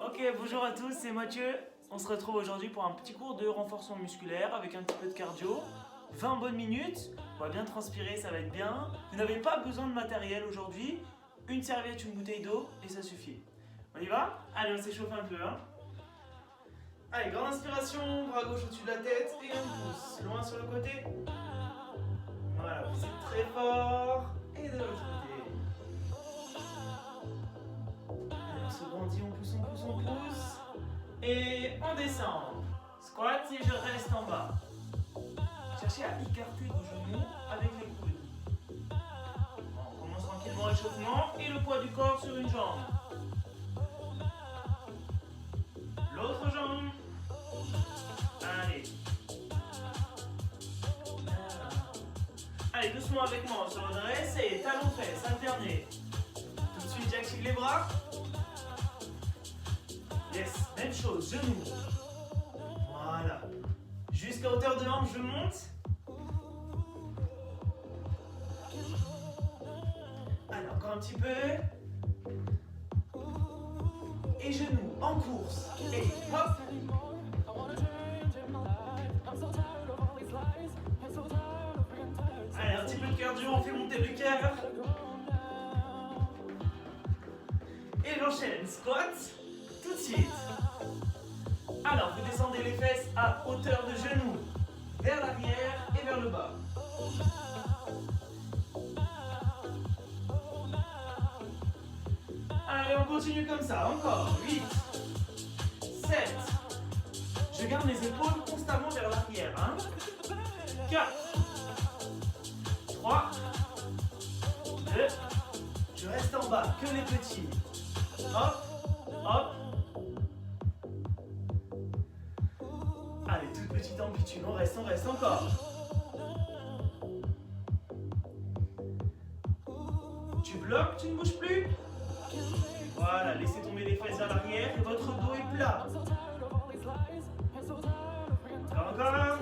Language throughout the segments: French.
Ok, bonjour à tous, c'est Mathieu. On se retrouve aujourd'hui pour un petit cours de renforcement musculaire avec un petit peu de cardio. 20 bonnes minutes, on va bien transpirer, ça va être bien. Vous n'avez pas besoin de matériel aujourd'hui. Une serviette, une bouteille d'eau et ça suffit. On y va? Allez, on s'échauffe un peu. Allez, grande inspiration, bras gauche au-dessus de la tête et on pousse. Loin sur le côté. Voilà, poussez très fort. Et de l'autre côté. Allez, on se grandit, on pousse, on pousse, on pousse. Et on descend. Squat et je reste en bas. Cherchez à écarter vos genoux avec les coudes. Bon, on commence tranquillement l'échauffement et le poids du corps sur une jambe. L'autre jambe. Allez. Allez, doucement avec moi, on se redresse et talons fesses, alterner. Tout de suite, j'active les bras. Yes, même chose, genoux. Voilà. Jusqu'à hauteur de hanche, je monte. Allez, encore un petit peu. Et genoux en course. Et hop. Allez, un petit peu de cardio, on fait monter le cœur. Et j'enchaîne. Squat. Tout de suite. Alors, vous descendez les fesses à hauteur de genoux, vers l'arrière et vers le bas. Allez, on continue comme ça. Encore. 8, 7. Je garde les épaules constamment vers l'arrière. 4, 3, 2. Je reste en bas, que les petits. Hop, hop. Allez, toute petite amplitude, on reste encore. Tu bloques, tu ne bouges plus. Voilà, laissez tomber les fesses vers l'arrière et votre dos est plat. Encore.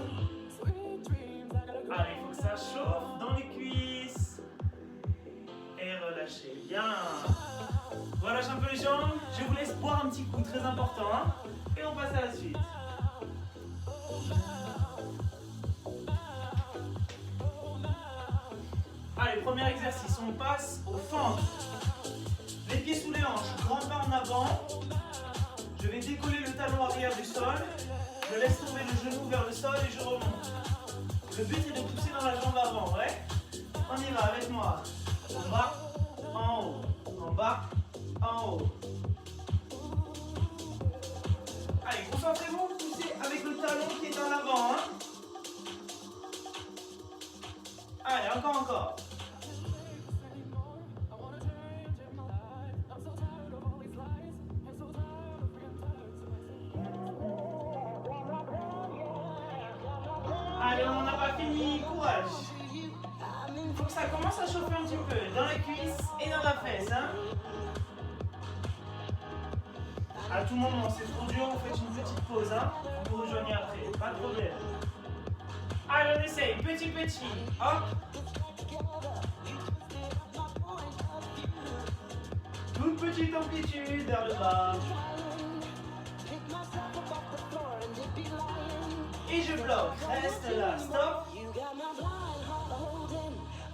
Allez, il faut que ça chauffe dans les cuisses. Et relâchez bien. Relâche un peu les jambes. Je vous laisse boire un petit coup, très important. Et on passe à la suite. Allez, premier exercice, on passe au fentes. Les pieds sous les hanches, grand pas en avant. Je vais décoller le talon arrière du sol. Je laisse tomber le genou vers le sol et je remonte. Le but est de pousser dans la jambe avant, ouais? On y va avec moi. En bas, en haut. En bas, en haut. Allez, concentrez-vous, poussez avec le talon qui est en avant. Allez, encore. Allez, on n'en a pas fini, courage. Il faut que ça commence à chauffer un petit peu, dans la cuisse et dans la fesse. À tout moment, c'est trop dur, on fait une petite pause. Vous rejoignez après, pas de problème. Allez, on essaye, petit. Hop. Toute petite amplitude vers le bas. Et je bloque, reste là, stop.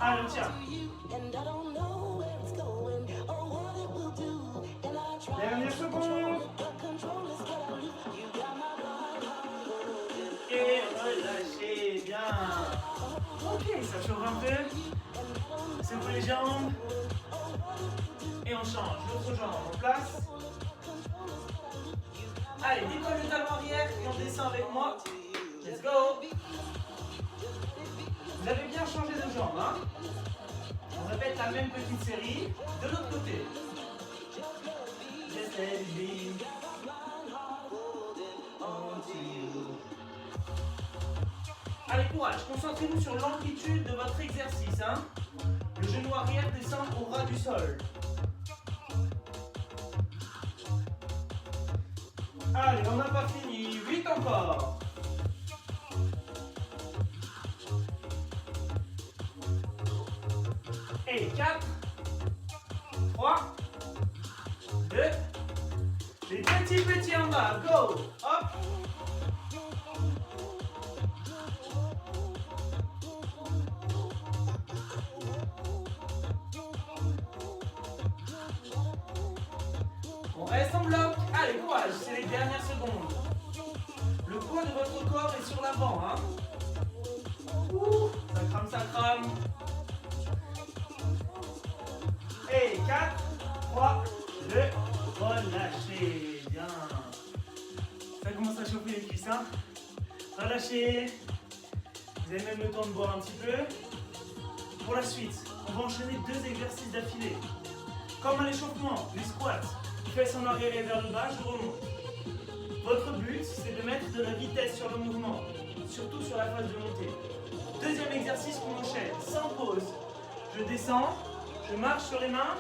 Allez, on tient. Dernière seconde. Et relâchez bien. Ok, ça chauffe un peu. Secouez les jambes. Et on change, l'autre jambe en place. Allez, décolle le talon arrière et on descend avec moi. Let's go. Vous avez bien changé de jambe. On répète la même petite série de l'autre côté. Just let it be. Allez, courage, concentrez-vous sur l'amplitude de votre exercice. Le genou arrière descend au ras du sol. Allez, on n'a pas fini. 8 encore. Et 4, 3, 2. Les petits en bas. Go. Hop. On reste en bloc. Allez, courage. C'est les dernières secondes. Le poids de votre corps est sur l'avant. Hein. Ouh, ça crame. Et 4, 3, 2, relâchez. Bien. Ça commence à chauffer les cuisses. Hein. Relâchez. Vous avez même le temps de boire un petit peu. Pour la suite, on va enchaîner 2 exercices d'affilée. Comme à l'échauffement, les squats. Fesses en arrière et vers le bas, je remonte. Votre but, c'est de mettre de la vitesse sur le mouvement, surtout sur la phase de montée. Deuxième exercice qu'on enchaîne, sans pause. Je descends, je marche sur les mains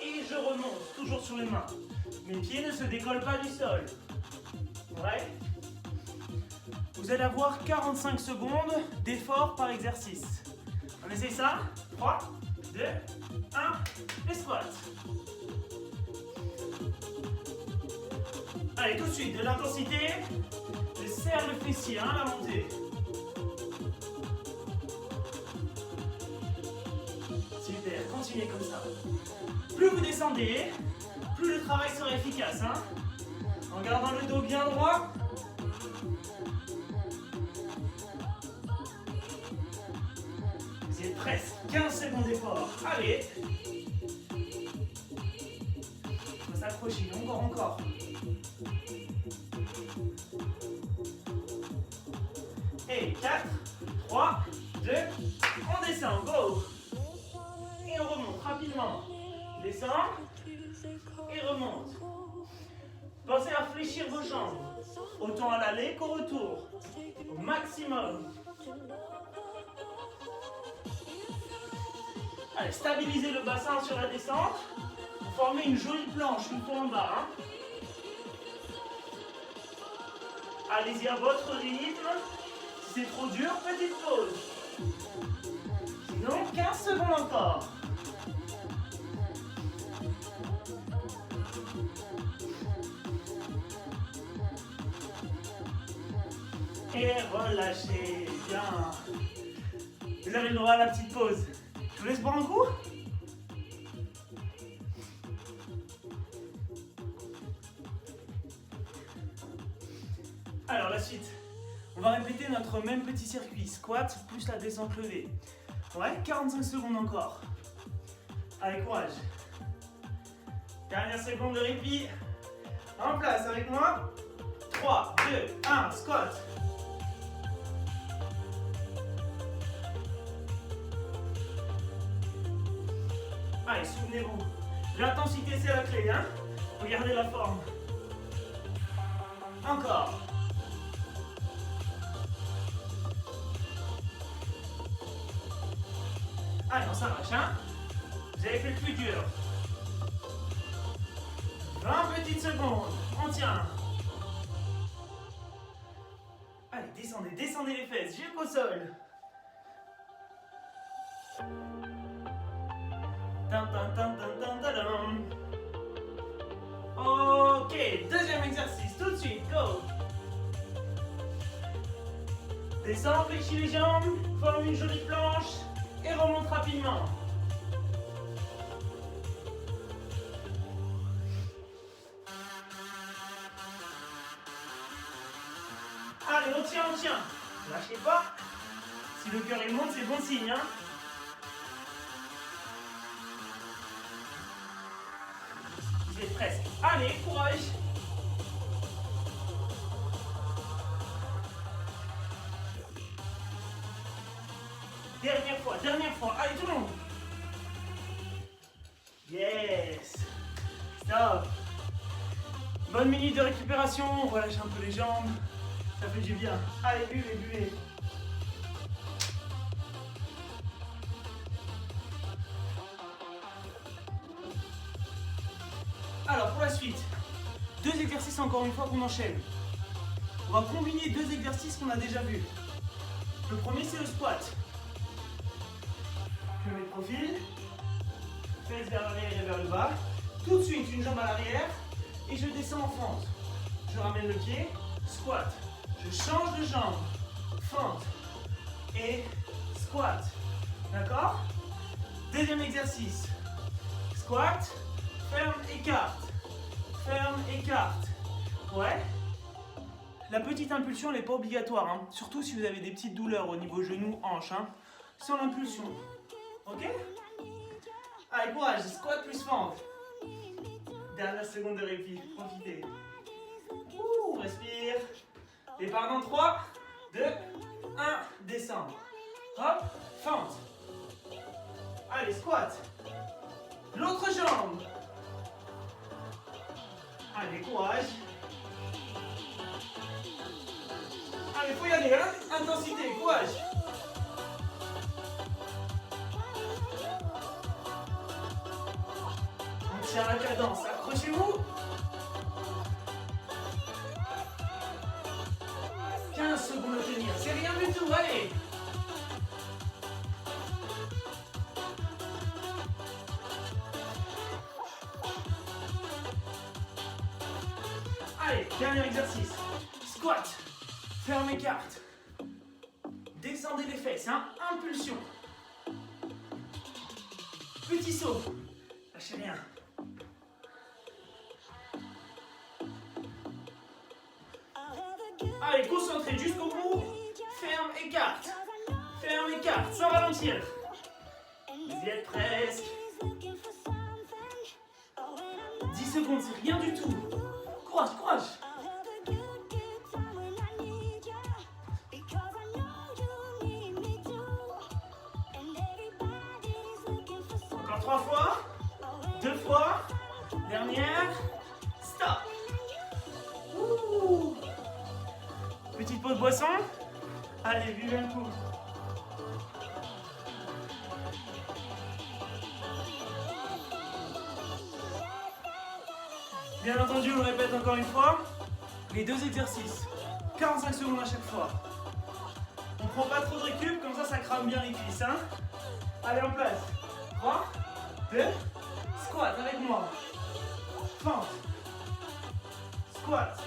et je remonte, toujours sur les mains. Mes pieds ne se décollent pas du sol. Ouais. Vous allez avoir 45 secondes d'effort par exercice. On essaye ça. 3, 2, 1, les squats. Allez, tout de suite, de l'intensité. Je serre le fessier, hein, la montée. Super, continuez comme ça. Plus vous descendez, plus le travail sera efficace. Hein, en gardant le dos bien droit. Vous êtes presque. 15 secondes d'effort. Allez. On va s'accrocher, encore. Et 4, 3, 2, on descend, go. Et on remonte rapidement. Descend et remonte. Pensez à fléchir vos jambes, autant à l'aller qu'au retour, au maximum. Allez, stabilisez le bassin sur la descente pour former une jolie planche une fois en bas. Hein. Allez-y à votre rythme. Si c'est trop dur, petite pause. Sinon, 15 secondes encore. Et relâchez. Bien. Vous avez le droit à la petite pause. Je vous laisse boire un coup. Alors, la suite. On va répéter notre même petit circuit. Squat plus la descente levée. Ouais, 45 secondes encore. Allez, courage. Dernière seconde de répit. En place avec moi. 3, 2, 1, squat. Allez, souvenez-vous. L'intensité, c'est la clé. Hein. Regardez la forme. Encore. Allez, on s'arrache, hein. Vous avez fait le plus dur. 20 petites secondes. On tient. Allez, descendez les fesses jusqu'au sol. Ok, deuxième exercice, tout de suite, go. Descends, fléchis les jambes, forme une jolie planche et remonte rapidement. Allez, on tient. Lâchez pas. Si le cœur il monte, c'est bon signe. Hein. Vous êtes presque. Allez, courage. Dernière fois. Allez, tout le monde. Yes. Stop. Bonne minute de récupération. On relâche un peu les jambes. Ça fait du bien. Allez, buvez. Alors, pour la suite, 2 exercices encore une fois qu'on enchaîne. On va combiner 2 exercices qu'on a déjà vus. Le premier, c'est le squat. Je mets le profil, fesses vers l'arrière et vers le bas. Tout de suite, une jambe à l'arrière et je descends en fente. Je ramène le pied, squat. Je change de jambe, fente et squat. D'accord? Deuxième exercice. Squat, ferme, écarte. Ferme, écarte. Ouais. La petite impulsion, elle n'est pas obligatoire, hein. Surtout si vous avez des petites douleurs au niveau genou, hanche. Hein. Sans l'impulsion. Ok? Allez, courage, squat plus fente. Dernière seconde de répit, profitez. Ouh, respire. Départ dans 3, 2, 1, descendre. Hop, fente. Allez, squat. L'autre jambe. Allez, courage. Allez, faut y aller, hein. Intensité, courage. On tient la cadence, accrochez-vous. 15 secondes à tenir, c'est rien du tout, allez. Allez, dernier exercice. Squat. Ferme, écarte. Descendez les fesses, hein. Impulsion. Petit saut. Lâchez rien. Allez, concentrez jusqu'au bout. Ferme, écarte. Ferme, écarte, sans ralentir. Vous y êtes presque. 10 secondes, c'est rien du tout. Courage, courage. Encore 3 fois. 2 fois. Dernière. Stop. Ouh. Petite pause boisson. Allez, vivez un coup. Bien entendu, on le répète encore une fois, les deux exercices, 45 secondes à chaque fois. On ne prend pas trop de récup, comme ça crame bien les cuisses. Hein. Allez, en place. 3, 2, squat avec moi. Fente. Squat.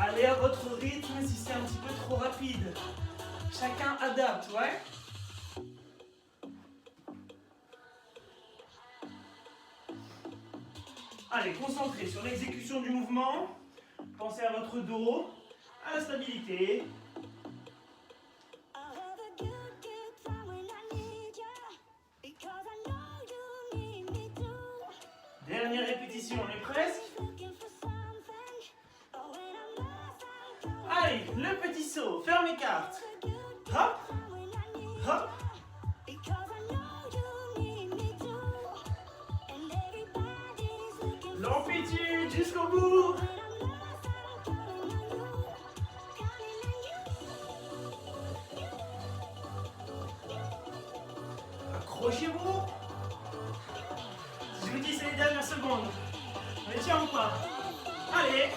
Allez à votre rythme si c'est un petit peu trop rapide. Chacun adapte, ouais. Allez, concentrez sur l'exécution du mouvement. Pensez à votre dos, à la stabilité. Dernière répétition, on est presque. Allez, le petit saut, ferme écarte. Hop, hop. L'amplitude jusqu'au bout. Accrochez-vous. Si je vous dis c'est les dernières secondes, on les tient ou pas? Allez.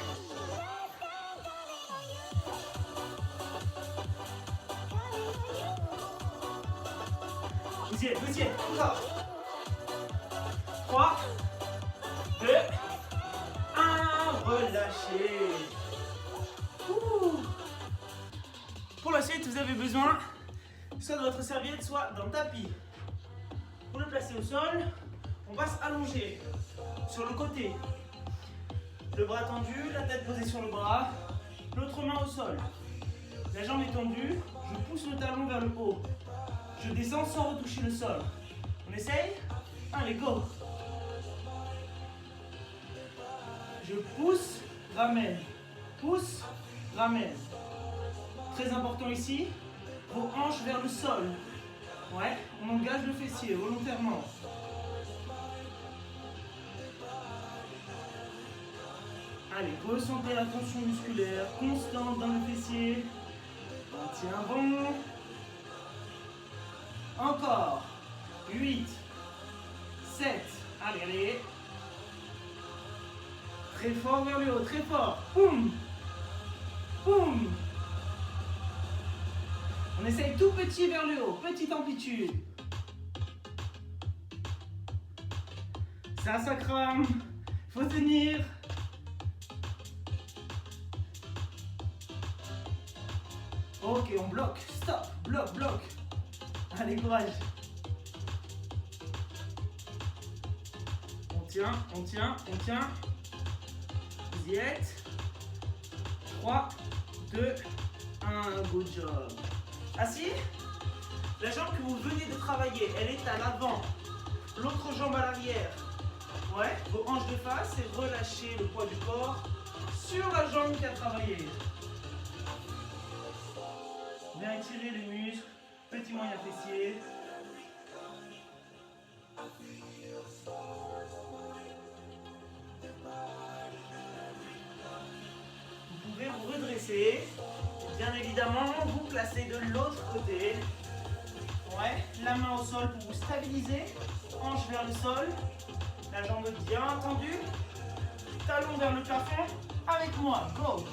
Vous y êtes, encore. 3, 2, 1, relâchez. Ouh. Pour la suite, vous avez besoin soit de votre serviette, soit d'un tapis. Pour le placer au sol, on va s'allonger sur le côté. Le bras tendu, la tête posée sur le bras, l'autre main au sol. La jambe est tendue, je pousse le talon vers le haut. Je descends sans retoucher le sol. On essaye? Allez, go! Je pousse, ramène. Pousse, ramène. Très important ici, vos hanches vers le sol. Ouais, on engage le fessier volontairement. Allez, ressentez la tension musculaire constante dans le fessier. On tient bon. Encore. 8, 7. Allez, allez. Très fort vers le haut, très fort. Boum. Boum. On essaye tout petit vers le haut, petite amplitude. C'est un sacrum. Faut tenir. Ok, on bloque. Stop. Bloc, bloc. Allez, courage. On tient, on tient, on tient. Vous y êtes. 3, 2, 1. Good job. Assis. La jambe que vous venez de travailler, elle est à l'avant. L'autre jambe à l'arrière. Ouais, vos hanches de face et relâchez le poids du corps sur la jambe qui a travaillé. Bien étirer les muscles, petit moyen fessier. Vous pouvez vous redresser. Bien évidemment, vous placez de l'autre côté. Ouais, la main au sol pour vous stabiliser. Hanche vers le sol. La jambe bien tendue. Talon vers le plafond. Avec moi, go.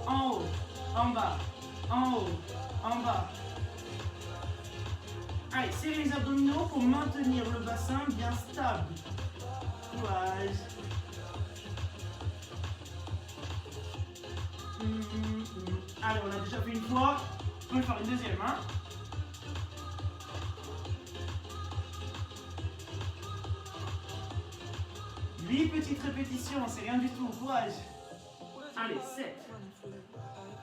En haut, en bas, en haut, en bas. Allez, serrez les abdominaux pour maintenir le bassin bien stable. Courage. Allez, on a déjà fait une fois. On peut faire une deuxième, hein. Huit petites répétitions, c'est rien du tout. Courage. Allez, 7,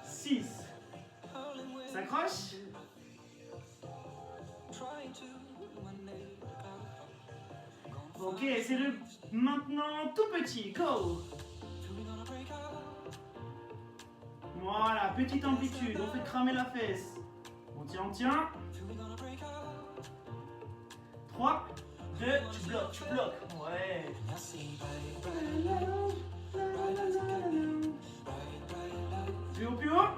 6. S'accroche. Ok, c'est le maintenant tout petit. Go. Voilà, petite amplitude. On fait cramer la fesse. On tient, on tient. 3, 2, tu bloques. Ouais. Plus haut.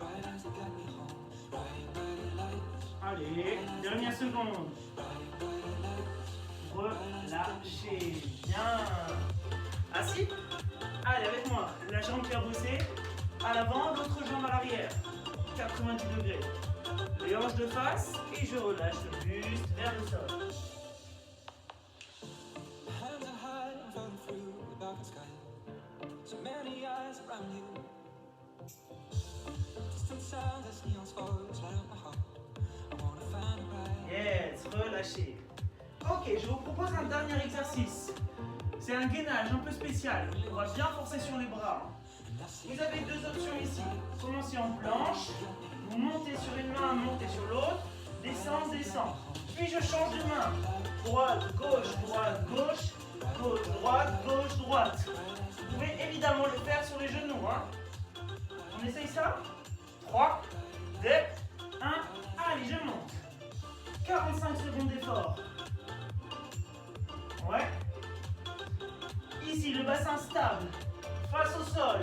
Allez, dernière seconde. Relâchez. Bien. Assis. Allez, avec moi. La jambe qui a bossé. À l'avant, l'autre jambe à l'arrière. 90 degrés. Les hanches de face. Et je relâche le buste vers le sol. Yes, relâchez. Ok, je vous propose un dernier exercice. C'est un gainage un peu spécial. On va bien forcer sur les bras. Vous avez deux options ici. Commencez en planche. Vous montez sur une main, montez sur l'autre. Descends, descends. Puis je change de main. Droite, gauche, droite, gauche. Gauche, droite, gauche, droite. Vous pouvez évidemment le faire sur les genoux. Hein. On essaye ça. 3, 2, 1. Allez, je monte. 45 secondes d'effort. Ouais. Ici, le bassin stable. Face au sol.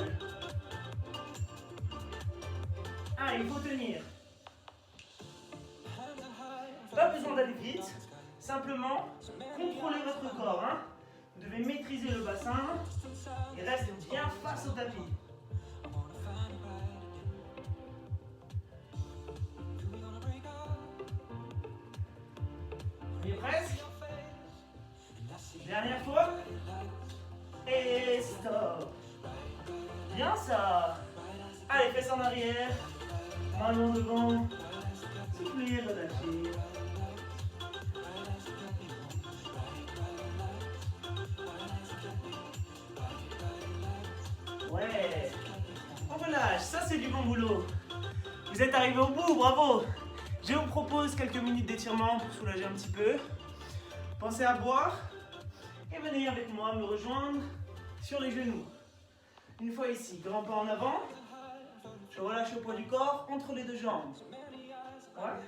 Ah, il faut tenir. Pas besoin d'aller vite. Simplement, contrôlez votre corps. Hein. Vous devez maîtriser le bassin. Et restez bien face au tapis. On y est presque. Dernière fois. Et stop. Bien ça. Allez, fesses en arrière. Main en devant. Soufflez, relâchez. Ouais. On relâche. Ça, c'est du bon boulot. Vous êtes arrivé au bout. Bravo. Je vous propose quelques minutes d'étirement pour soulager un petit peu. Pensez à boire. Et venez avec moi me rejoindre sur les genoux. Une fois ici, grand pas en avant. Je relâche le poids du corps entre les deux jambes. Ouais.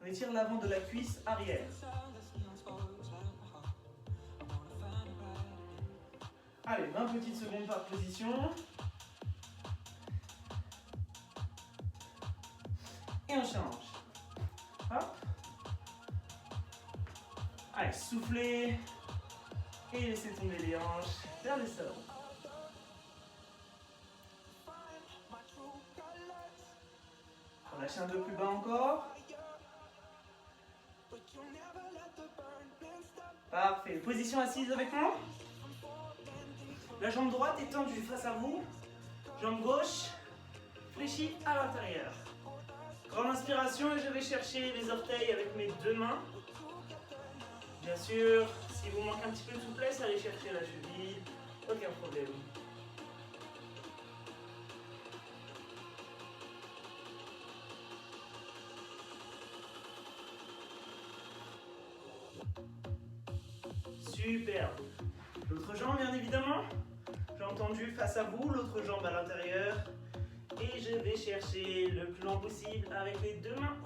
On étire l'avant de la cuisse arrière. Allez, 20 petites secondes par position. Et on change. Hop. Allez, soufflez. Et laissez tomber les hanches vers le sol. Relâchez un peu plus bas encore. Parfait. Position assise avec moi. La jambe droite est tendue face à vous. Jambe gauche fléchie à l'intérieur. Grande inspiration et je vais chercher les orteils avec mes deux mains. Bien sûr, si vous manque un petit peu de souplesse, allez chercher la cheville. Aucun problème. Super. L'autre jambe, bien évidemment. Jambe tendue face à vous, l'autre jambe à l'intérieur. Et je vais chercher le plus long possible avec les deux mains.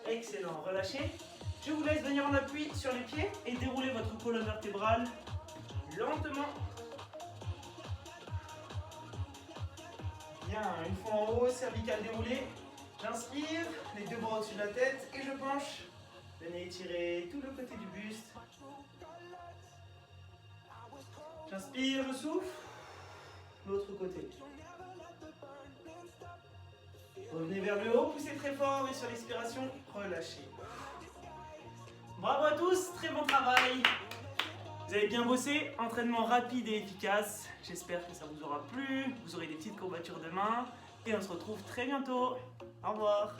Excellent, relâchez. Je vous laisse venir en appui sur les pieds et dérouler votre colonne vertébrale lentement. Bien, une fois en haut, cervicale déroulée. J'inspire, les deux bras au-dessus de la tête et je penche. Venez étirer tout le côté du buste. J'inspire, je souffle. L'autre côté. Revenez vers le haut, poussez très fort et sur l'expiration, relâchez. Bravo à tous, très bon travail. Vous avez bien bossé, entraînement rapide et efficace. J'espère que ça vous aura plu. Vous aurez des petites courbatures demain. Et on se retrouve très bientôt. Au revoir.